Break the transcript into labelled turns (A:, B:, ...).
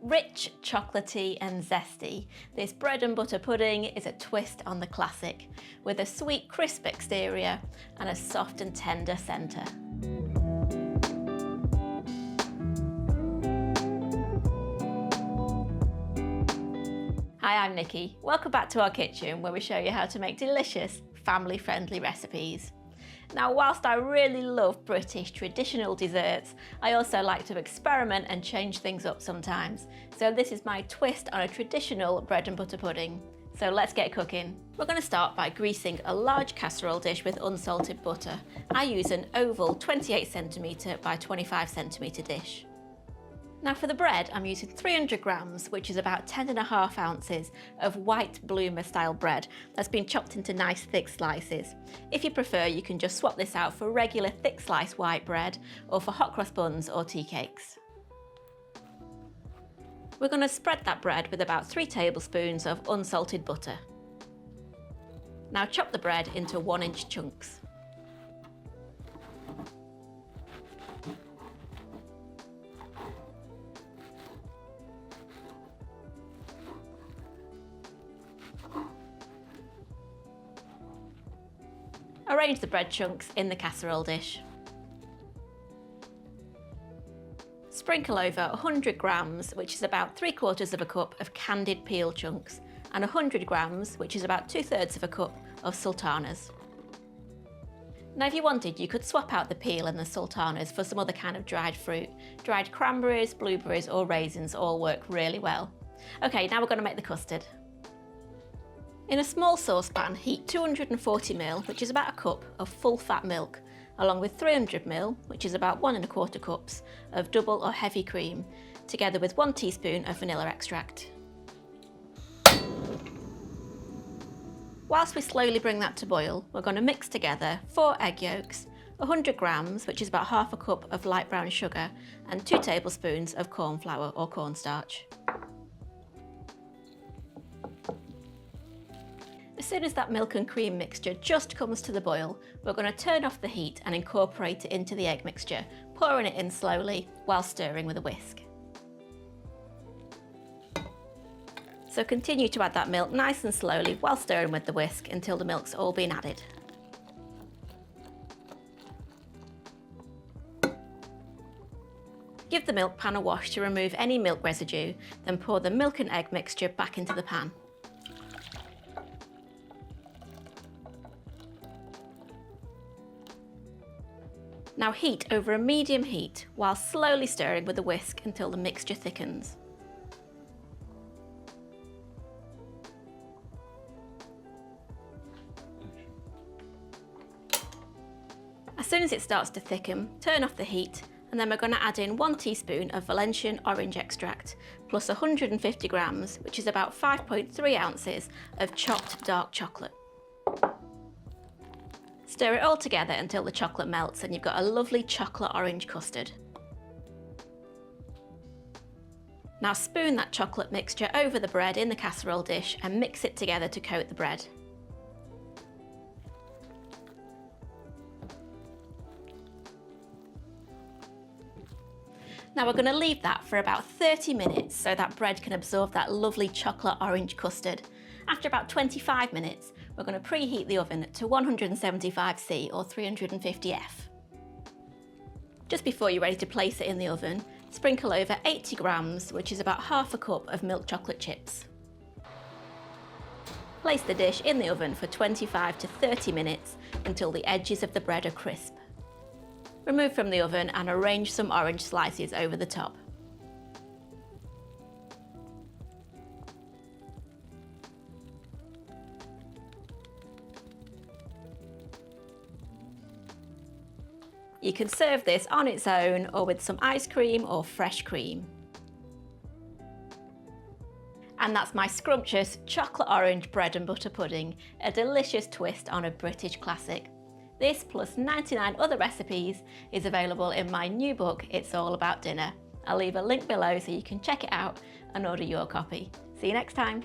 A: Rich, chocolatey and zesty, this bread and butter pudding is a twist on the classic, with a sweet crisp exterior and a soft and tender centre. Hi, I'm Nikki. Welcome back to our kitchen where we show you how to make delicious, family-friendly recipes. Now, whilst I really love British traditional desserts, I also like to experiment and change things up sometimes. So this is my twist on a traditional bread and butter pudding. So let's get cooking. We're going to start by greasing a large casserole dish with unsalted butter. I use an oval 28cm by 25cm dish. Now for the bread, I'm using 300 grams, which is about 10.5 ounces of white bloomer style bread that's been chopped into nice thick slices. If you prefer, you can just swap this out for regular thick sliced white bread or for hot cross buns or tea cakes. We're going to spread that bread with about 3 tablespoons of unsalted butter. Now chop the bread into 1-inch chunks. Arrange the bread chunks in the casserole dish. Sprinkle over 100 grams, which is about 3/4 cup of candied peel chunks, and 100 grams, which is about 2/3 cup of sultanas. Now if you wanted, you could swap out the peel and the sultanas for some other kind of dried fruit. Dried cranberries, blueberries or raisins all work really well. Okay, now we're going to make the custard. In a small saucepan, heat 240 ml, which is about a cup of full fat milk, along with 300 ml, which is about 1¼ cups of double or heavy cream, together with 1 teaspoon of vanilla extract. Whilst we slowly bring that to boil, we're going to mix together 4 egg yolks, 100 grams, which is about ½ cup of light brown sugar, and 2 tablespoons of corn flour or cornstarch. As soon as that milk and cream mixture just comes to the boil, we're going to turn off the heat and incorporate it into the egg mixture, pouring it in slowly while stirring with a whisk. So continue to add that milk nice and slowly while stirring with the whisk until the milk's all been added. Give the milk pan a wash to remove any milk residue, then pour the milk and egg mixture back into the pan. Now heat over a medium heat while slowly stirring with a whisk until the mixture thickens. As soon as it starts to thicken, turn off the heat, and then we're going to add in 1 teaspoon of Valencian orange extract plus 150 grams, which is about 5.3 ounces of chopped dark chocolate. Stir it all together until the chocolate melts and you've got a lovely chocolate orange custard. Now spoon that chocolate mixture over the bread in the casserole dish and mix it together to coat the bread. Now we're going to leave that for about 30 minutes so that bread can absorb that lovely chocolate orange custard. After about 25 minutes, we're going to preheat the oven to 175°C or 350°F. Just before you're ready to place it in the oven, sprinkle over 80 grams, which is about ½ cup of milk chocolate chips. Place the dish in the oven for 25 to 30 minutes until the edges of the bread are crisp. Remove from the oven and arrange some orange slices over the top. You can serve this on its own or with some ice cream or fresh cream. And that's my scrumptious chocolate orange bread and butter pudding, a delicious twist on a British classic. This plus 99 other recipes is available in my new book, It's All About Dinner. I'll leave a link below so you can check it out and order your copy. See you next time.